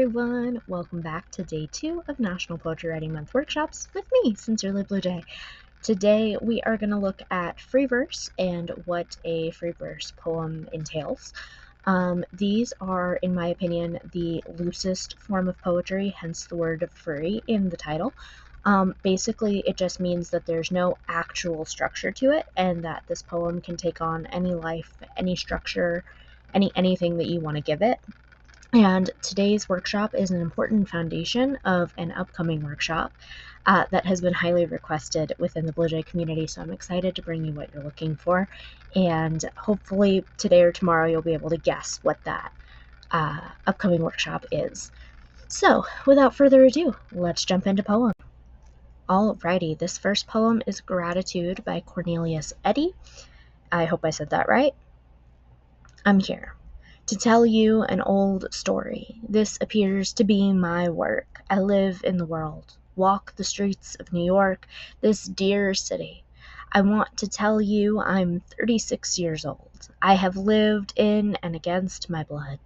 everyone! Welcome back to day 2 of National Poetry Writing Month workshops with me, Sincerely Blue Jay. Today we are going to look at free verse and what a free verse poem entails. These are, in my opinion, the loosest form of poetry, hence the word free in the title. Basically, it just means that there's no actual structure to it and that this poem can take on any life, any structure, anything that you want to give it. And today's workshop is an important foundation of an upcoming workshop that has been highly requested within the Blue Jay community, so I'm excited to bring you what you're looking for, and hopefully today or tomorrow you'll be able to guess what that upcoming workshop is. So, without further ado, let's jump into poem. Alrighty, this first poem is Gratitude by Cornelius Eddy. I hope I said that right. I'm here to tell you an old story. This appears to be my work. I live in the world, walk the streets of New York, this dear city. I want to tell you I'm 36 years old. I have lived in and against my blood.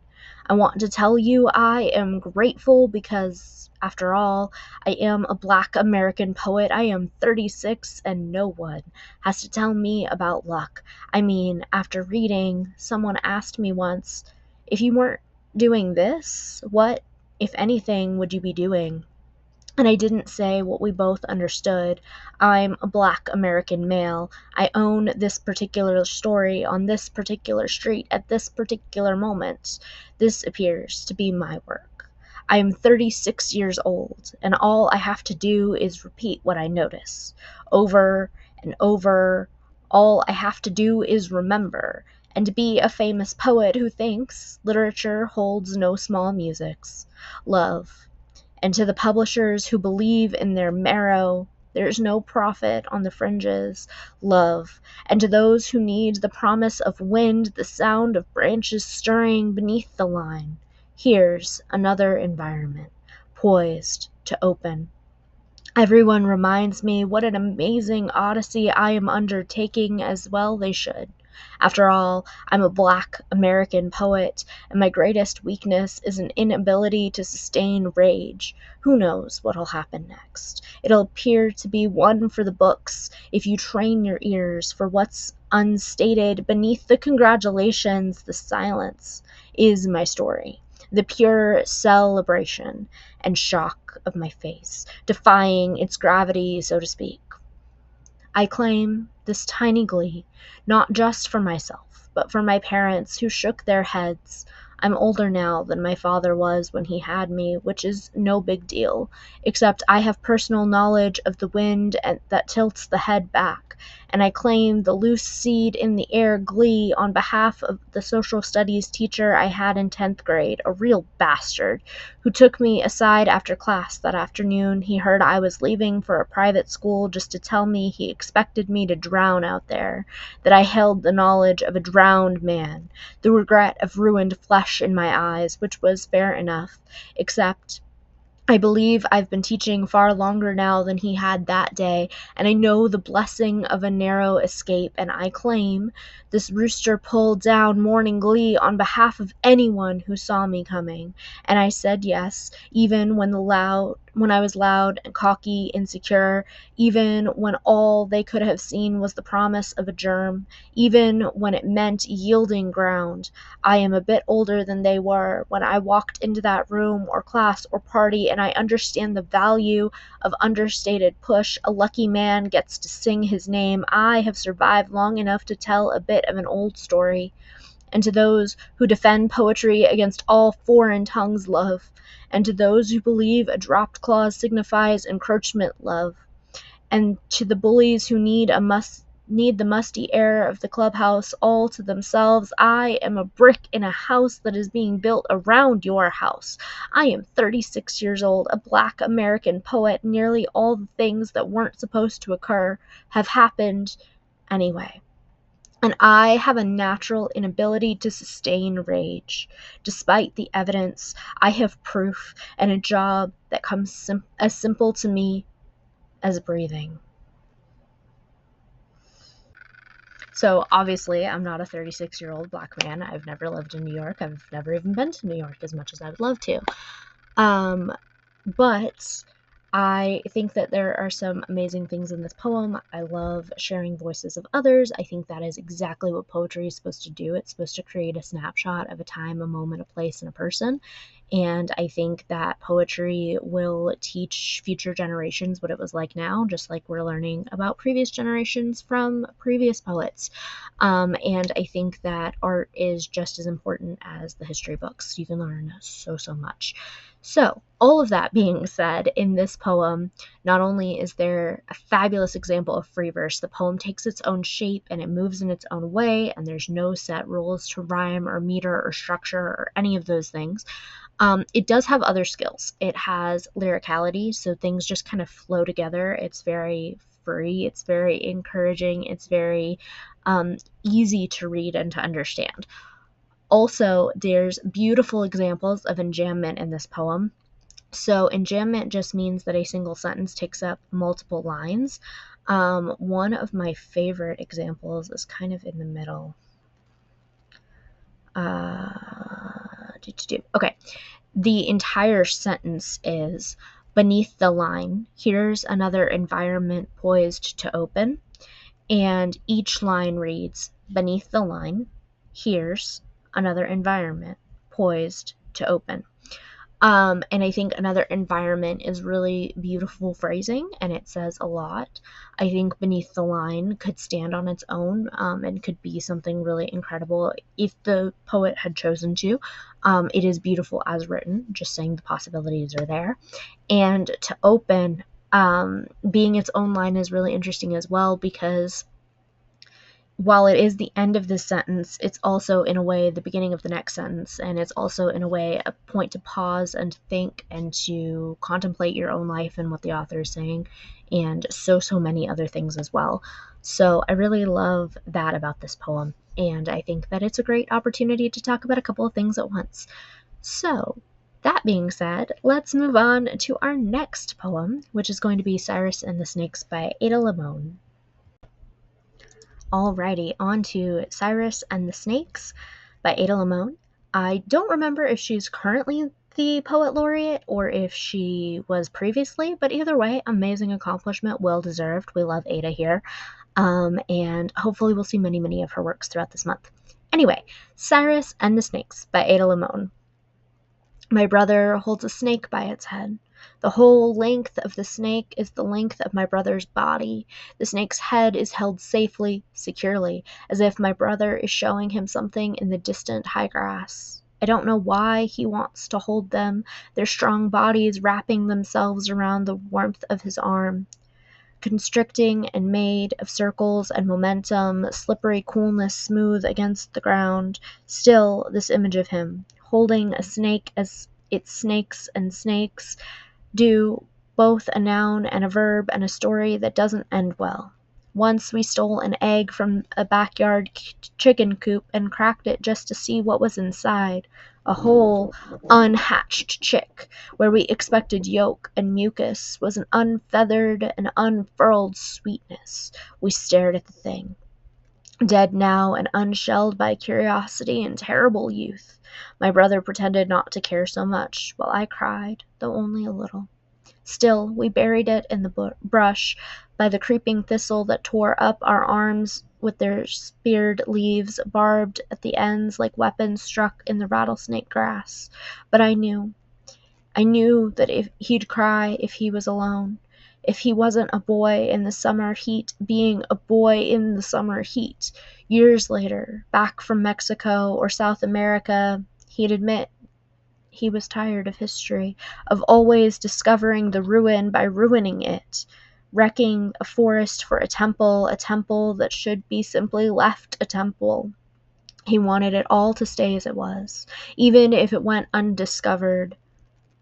I want to tell you I am grateful because, after all, I am a Black American poet. I am 36 and no one has to tell me about luck. I mean, after reading, someone asked me once, if you weren't doing this, what, if anything, would you be doing? And I didn't say what we both understood. I'm a Black American male. I own this particular story on this particular street at this particular moment. This appears to be my work. I am 36 years old, and all I have to do is repeat what I notice. Over and over, all I have to do is remember, and be a famous poet who thinks literature holds no small musics. Love. And to the publishers who believe in their marrow, there's no profit on the fringes, love. And to those who need the promise of wind, the sound of branches stirring beneath the line, here's another environment, poised to open. Everyone reminds me what an amazing odyssey I am undertaking, as well they should. After all, I'm a Black American poet, and my greatest weakness is an inability to sustain rage. Who knows what'll happen next? It'll appear to be one for the books if you train your ears for what's unstated beneath the congratulations. The silence is my story, the pure celebration and shock of my face, defying its gravity, so to speak. I claim this tiny glee, not just for myself, but for my parents who shook their heads. I'm older now than my father was when he had me, which is no big deal, except I have personal knowledge of the wind that tilts the head back, and I claim the loose seed in the air glee on behalf of the social studies teacher I had in 10th grade, a real bastard, who took me aside after class that afternoon. He heard I was leaving for a private school just to tell me he expected me to drown out there, that I held the knowledge of a drowned man, the regret of ruined flesh in my eyes, which was fair enough, except I believe I've been teaching far longer now than he had that day, and I know the blessing of a narrow escape, and I claim this rooster pulled down morning glee on behalf of anyone who saw me coming. And I said yes, even when I was loud and cocky, insecure, even when all they could have seen was the promise of a germ, even when it meant yielding ground. I am a bit older than they were when I walked into that room or class or party, and I understand the value of understated push. A lucky man gets to sing his name. I have survived long enough to tell a bit of an old story. And to those who defend poetry against all foreign tongues, love. And to those who believe a dropped clause signifies encroachment, love. And to the bullies who need the musty air of the clubhouse all to themselves, I am a brick in a house that is being built around your house. I am 36 years old, a Black American poet. Nearly all the things that weren't supposed to occur have happened anyway. And I have a natural inability to sustain rage. Despite the evidence, I have proof and a job that comes as simple to me as breathing. So obviously, I'm not a 36-year-old Black man. I've never lived in New York. I've never even been to New York as much as I would love to. But I think that there are some amazing things in this poem. I love sharing voices of others. I think that is exactly what poetry is supposed to do. It's supposed to create a snapshot of a time, a moment, a place, and a person. And I think that poetry will teach future generations what it was like now, just like we're learning about previous generations from previous poets. And I think that art is just as important as the history books. You can learn so much. So, all of that being said, in this poem, not only is there a fabulous example of free verse, the poem takes its own shape and it moves in its own way, and there's no set rules to rhyme or meter or structure or any of those things. It does have other skills. It has lyricality, so things just kind of flow together. It's very free, it's very encouraging, it's very easy to read and to understand. Also, there's beautiful examples of enjambment in this poem. So, enjambment just means that a single sentence takes up multiple lines. One of my favorite examples is kind of in the middle. Okay. The entire sentence is beneath the line, here's another environment poised to open. And each line reads, beneath the line, here's another environment poised to open. And I think another environment is really beautiful phrasing, and it says a lot. I think beneath the line could stand on its own and could be something really incredible if the poet had chosen to. It is beautiful as written, just saying the possibilities are there. And to open, being its own line is really interesting as well, because while it is the end of this sentence, it's also in a way the beginning of the next sentence, and it's also in a way a point to pause and to think and to contemplate your own life and what the author is saying, and so many other things as well. So I really love that about this poem, and I think that it's a great opportunity to talk about a couple of things at once. So that being said, let's move on to our next poem, which is going to be Cyrus and the Snakes by Ada Limon. Alrighty, on to Cyrus and the Snakes by Ada Limon. I don't remember if she's currently the poet laureate or if she was previously, but either way, amazing accomplishment, well deserved. We love Ada here. And hopefully we'll see many of her works throughout this month. Anyway, Cyrus and the Snakes by Ada Limon. My brother holds a snake by its head. The whole length of the snake is the length of my brother's body. The snake's head is held safely, securely, as if my brother is showing him something in the distant high grass. I don't know why he wants to hold them, their strong bodies wrapping themselves around the warmth of his arm. Constricting and made of circles and momentum, slippery coolness smooth against the ground. Still, this image of him, holding a snake as it snakes and snakes, do, both a noun and a verb and a story that doesn't end well. Once we stole an egg from a backyard chicken coop and cracked it just to see what was inside. A whole, unhatched chick, where we expected yolk and mucus, was an unfeathered and unfurled sweetness. We stared at the thing. Dead now and unshelled by curiosity and terrible youth. My brother pretended not to care so much, while I cried, though only a little. Still, we buried it in the brush by the creeping thistle that tore up our arms with their speared leaves, barbed at the ends like weapons struck in the rattlesnake grass. But I knew that if he'd cry if he was alone, if he wasn't a boy in the summer heat, being a boy in the summer heat. Years later, back from Mexico or South America, he'd admit he was tired of history, of always discovering the ruin by ruining it, wrecking a forest for a temple that should be simply left a temple. He wanted it all to stay as it was, even if it went undiscovered.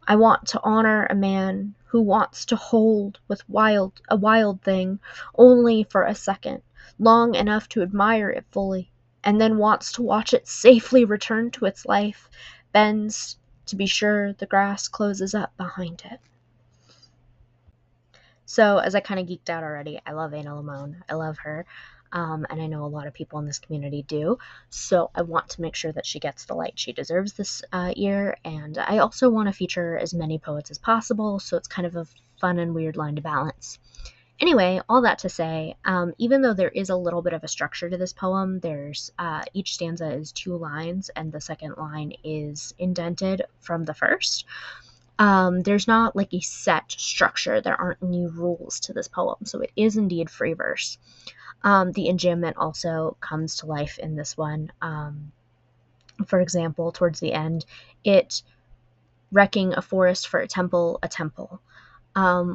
I want to honor a man who wants to hold with a wild thing only for a second, long enough to admire it fully, and then wants to watch it safely return to its life, bends to be sure the grass closes up behind it. So, as I kind of geeked out already, I love Ada Limon. I love her. and I know a lot of people in this community do. So I want to make sure that she gets the light she deserves this year, and I also want to feature as many poets as possible, so it's kind of a fun and weird line to balance. Anyway, all that to say, even though there is a little bit of a structure to this poem, there's each stanza is 2 lines, and the second line is indented from the first. There's not like a set structure. There aren't any rules to this poem, so it is indeed free verse. The enjambment also comes to life in this one. For example, towards the end, it wrecking a forest for a temple,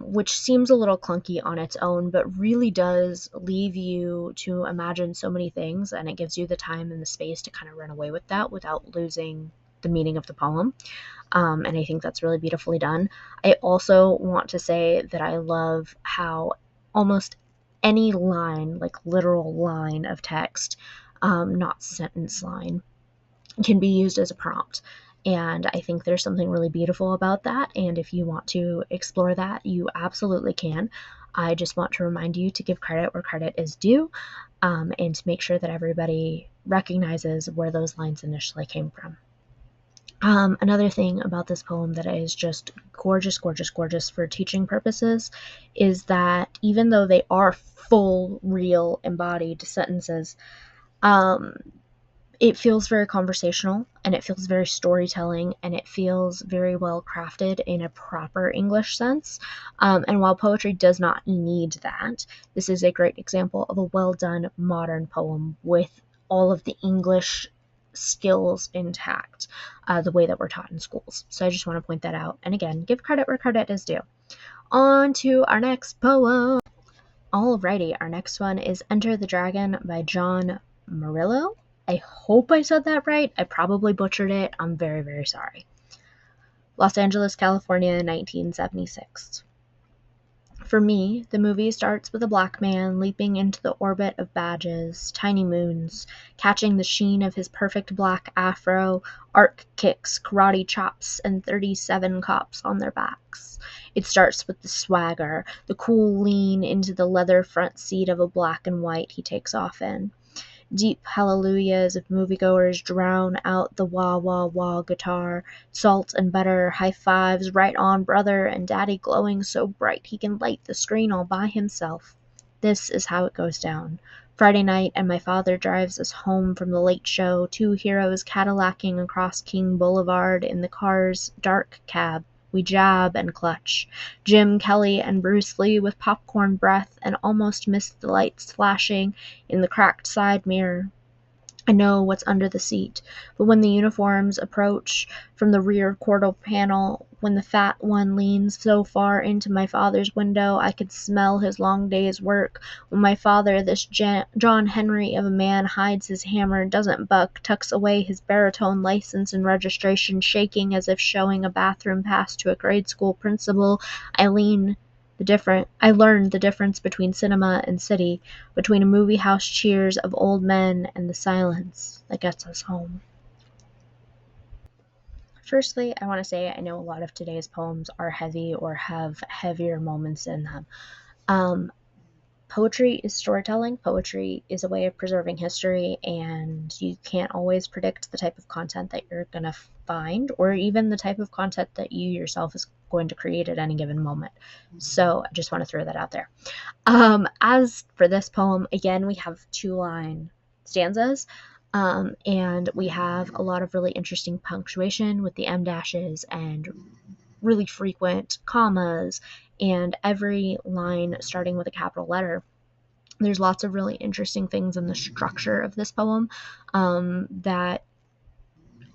which seems a little clunky on its own, but really does leave you to imagine so many things, and it gives you the time and the space to kind of run away with that without losing the meaning of the poem. And I think that's really beautifully done. I also want to say that I love how almost any line, like literal line of text, not sentence line, can be used as a prompt. And I think there's something really beautiful about that. And if you want to explore that, you absolutely can. I just want to remind you to give credit where credit is due, and to make sure that everybody recognizes where those lines initially came from. Another thing about this poem that is just gorgeous, gorgeous, gorgeous for teaching purposes is that even though they are full, real, embodied sentences, it feels very conversational, and it feels very storytelling, and it feels very well crafted in a proper English sense. And while poetry does not need that, this is a great example of a well done modern poem with all of the English skills intact, the way that we're taught in schools. So I just want to point that out. And again, give credit where credit is due. On to our next poem. Alrighty, our next one is Enter the Dragon by John Murillo. I hope I said that right. I probably butchered it. I'm very, very sorry. Los Angeles, California, 1976. For me, the movie starts with a black man leaping into the orbit of badges, tiny moons, catching the sheen of his perfect black afro, arc kicks, karate chops, and 37 cops on their backs. It starts with the swagger, the cool lean into the leather front seat of a black and white he takes off in. Deep hallelujahs of moviegoers drown out the wah wah wah guitar, salt and butter, high fives, right on brother, and daddy glowing so bright he can light the screen all by himself. This is how it goes down. Friday night, and my father drives us home from the late show, 2 heroes Cadillacing across King Boulevard in the car's dark cab. We jab and clutch. Jim Kelly and Bruce Lee with popcorn breath and almost missed the lights flashing in the cracked side mirror. I know what's under the seat, but when the uniforms approach from the rear quarter panel, when the fat one leans so far into my father's window I could smell his long day's work, when my father, this John Henry of a man, hides his hammer, doesn't buck, tucks away his baritone license and registration, shaking as if showing a bathroom pass to a grade school principal, I learned the difference between cinema and city, between a movie house cheers of old men and the silence that gets us home. Firstly, I want to say I know a lot of today's poems are heavy or have heavier moments in them. Poetry is storytelling. Poetry is a way of preserving history, and you can't always predict the type of content that you're going to find, or even the type of content that you yourself is going to create at any given moment. So I just want to throw that out there. As for this poem, again, we have 2-line stanzas, and we have a lot of really interesting punctuation with the em dashes and really frequent commas, and every line starting with a capital letter. There's lots of really interesting things in the structure of this poem that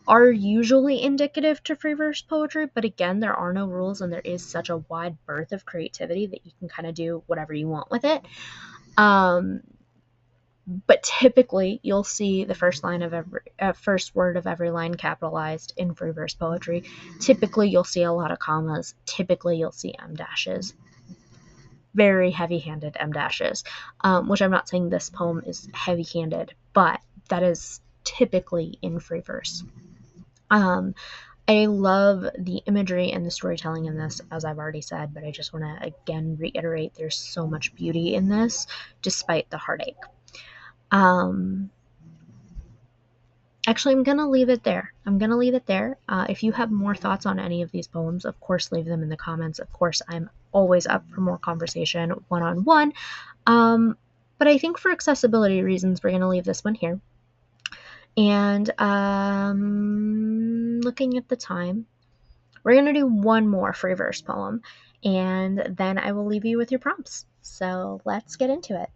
are usually indicative to free verse poetry, but again, there are no rules, and there is such a wide berth of creativity that you can kind of do whatever you want with it. But typically, you'll see the first word of every line capitalized in free verse poetry. Typically, you'll see a lot of commas. Typically, you'll see em dashes. Very heavy-handed em dashes, which I'm not saying this poem is heavy-handed, but that is typically in free verse. I love the imagery and the storytelling in this, as I've already said, but I just want to again reiterate there's so much beauty in this, despite the heartache. Actually, I'm going to leave it there. If you have more thoughts on any of these poems, of course, leave them in the comments. Of course, I'm always up for more conversation one-on-one. But I think for accessibility reasons, we're going to leave this one here. And looking at the time, we're going to do one more free verse poem, and then I will leave you with your prompts. So let's get into it.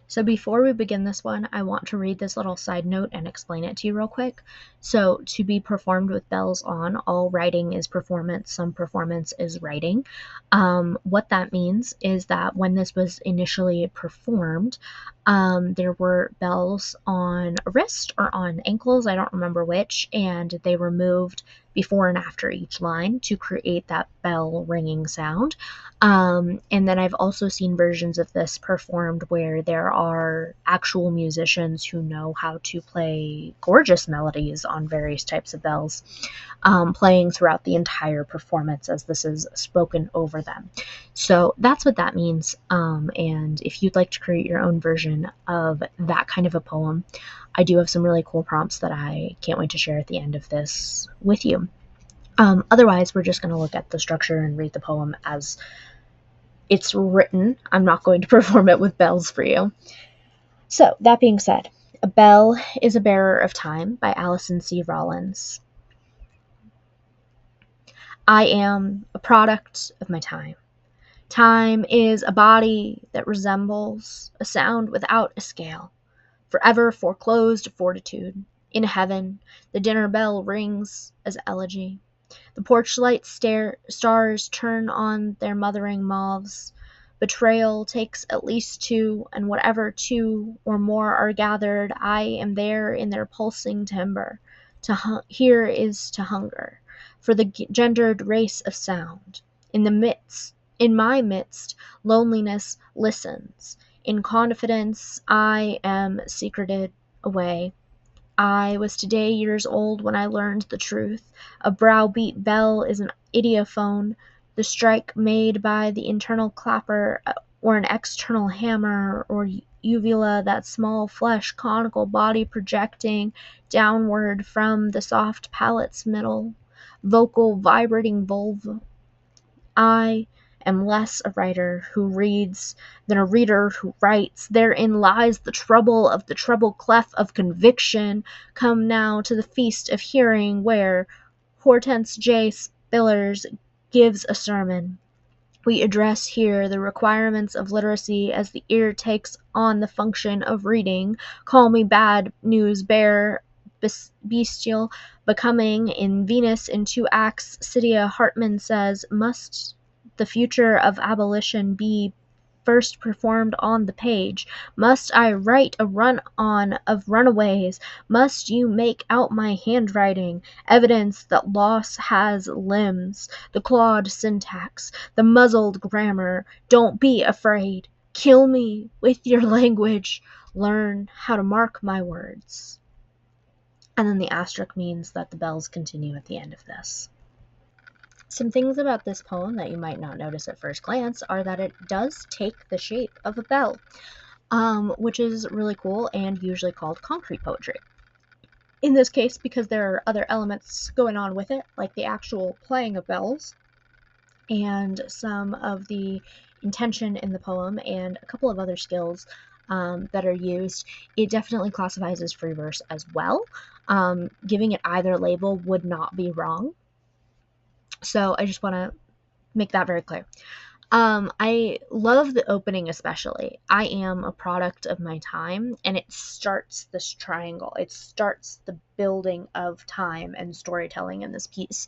So before we begin this one, I want to read this little side note and explain it to you real quick. So to be performed with bells on, all writing is performance, some performance is writing. What that means is that when this was initially performed, there were bells on a wrist or on ankles, I don't remember which, and they were moved before and after each line to create that bell ringing sound. And then I've also seen versions of this performed where there are actual musicians who know how to play gorgeous melodies on various types of bells, playing throughout the entire performance as this is spoken over them. So that's what that means. And if you'd like to create your own version of that kind of a poem, I do have some really cool prompts that I can't wait to share at the end of this with you. Otherwise, we're just going to look at the structure and read the poem as it's written. I'm not going to perform it with bells for you. So, that being said, A Bell is a Bearer of Time by Allison C. Rollins. I am a product of my time. Time is a body that resembles a sound without a scale, forever foreclosed fortitude. In heaven, the dinner bell rings as elegy. The porch-light stars turn on their mothering mouths. Betrayal takes at least two, and whatever two or more are gathered, I am there in their pulsing timber. Here is to hunger for the gendered race of sound. In my midst, loneliness listens. In confidence, I am secreted away. I was today years old when I learned the truth. A browbeat bell is an idiophone, the strike made by the internal clapper or an external hammer or uvula, that small flesh conical body projecting downward from the soft palate's middle. Vocal vibrating vulva. I am less a writer who reads than a reader who writes. Therein lies the trouble of the treble clef of conviction. Come now to the feast of hearing, where Hortense J. Spillers gives a sermon. We address here the requirements of literacy as the ear takes on the function of reading. Call me bad news bearer, bestial, becoming. In Venus in Two Acts, Cydia Hartman says, must the future of abolition be first performed on the page? Must I write a run-on of runaways? Must you make out my handwriting? Evidence that loss has limbs, the clawed syntax, the muzzled grammar. Don't be afraid. Kill me with your language. Learn how to mark my words. And then the asterisk means that the bells continue at the end of this. Some things about this poem that you might not notice at first glance are that it does take the shape of a bell, which is really cool and usually called concrete poetry. In this case, because there are other elements going on with it, like the actual playing of bells and some of the intention in the poem and a couple of other skills that are used, it definitely classifies as free verse as well. Giving it either label would not be wrong. So I just want to make that very clear. I love the opening especially. I am a product of my time, and it starts this triangle. It starts the building of time and storytelling in this piece.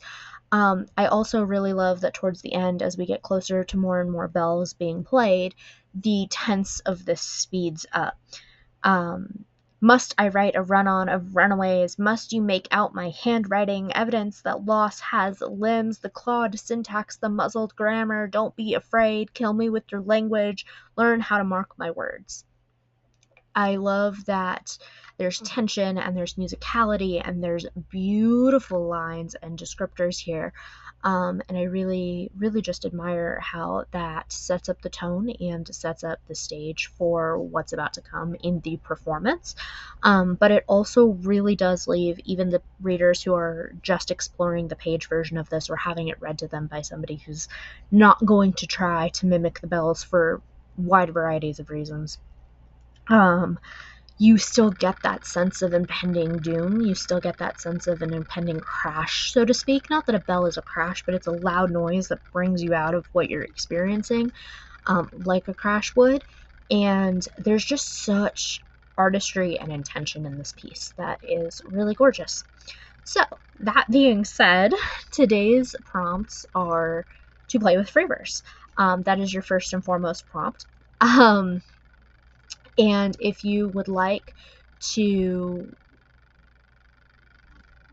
I also really love that towards the end, as we get closer to more and more bells being played, the tense of this speeds up. Must I write a run-on of runaways? Must you make out my handwriting? Evidence that loss has limbs, the clawed syntax, the muzzled grammar. Don't be afraid. Kill me with your language. Learn how to mark my words. I love that there's tension and there's musicality and there's beautiful lines and descriptors here. And I really, really just admire how that sets up the tone and sets up the stage for what's about to come in the performance. But it also really does leave even the readers who are just exploring the page version of this or having it read to them by somebody who's not going to try to mimic the bells for wide varieties of reasons. You still get that sense of impending doom. You still get that sense of an impending crash, so to speak. Not that a bell is a crash, but it's a loud noise that brings you out of what you're experiencing, like a crash would. And there's just such artistry and intention in this piece that is really gorgeous. So, that being said, today's prompts are to play with freeverse. That is your first and foremost prompt. And if you would like to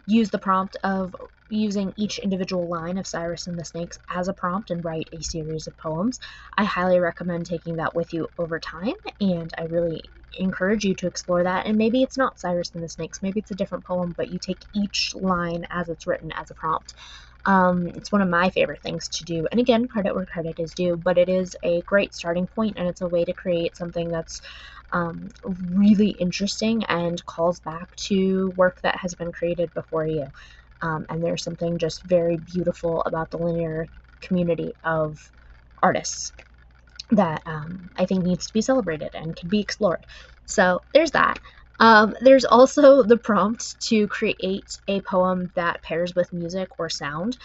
use the prompt of using each individual line of Cyrus and the Snakes as a prompt and write a series of poems, I highly recommend taking that with you over time, and I really encourage you to explore that. And maybe it's not Cyrus and the Snakes, maybe it's a different poem, but you take each line as it's written as a prompt. It's one of my favorite things to do, and again, credit where credit is due, but it is a great starting point, and it's a way to create something that's really interesting and calls back to work that has been created before you. And there's something just very beautiful about the linear community of artists that I think needs to be celebrated and can be explored. So there's that. There's also the prompt to create a poem that pairs with music or sound.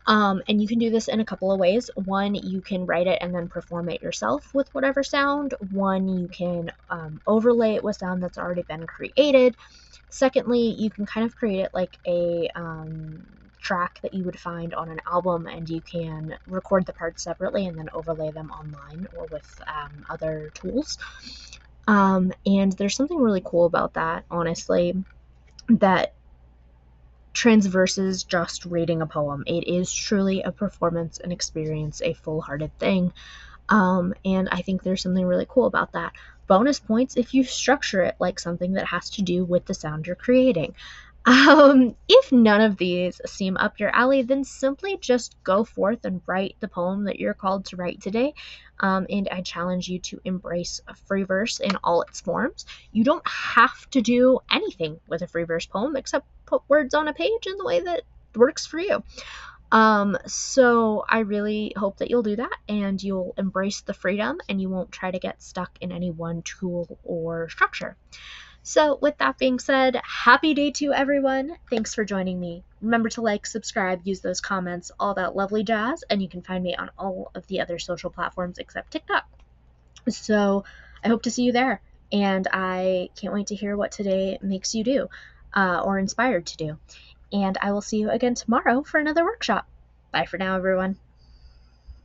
And you can do this in a couple of ways. One, you can write it and then perform it yourself with whatever sound. One, you can overlay it with sound that's already been created. Secondly, you can kind of create it like a track that you would find on an album, and you can record the parts separately and then overlay them online or with other tools. And there's something really cool about that, honestly, that transverses just reading a poem. It is truly a performance, an experience, a full-hearted thing. And I think there's something really cool about that. Bonus points if you structure it like something that has to do with the sound you're creating. If none of these seem up your alley, then simply just go forth and write the poem that you're called to write today. And I challenge you to embrace a free verse in all its forms. You don't have to do anything with a free verse poem except put words on a page in the way that works for you. So I really hope that you'll do that and you'll embrace the freedom and you won't try to get stuck in any one tool or structure. So with that being said, happy day to everyone. Thanks for joining me. Remember to like, subscribe, use those comments, all that lovely jazz, and you can find me on all of the other social platforms except TikTok. So I hope to see you there, and I can't wait to hear what today makes you do or inspired to do. And I will see you again tomorrow for another workshop. Bye for now, everyone.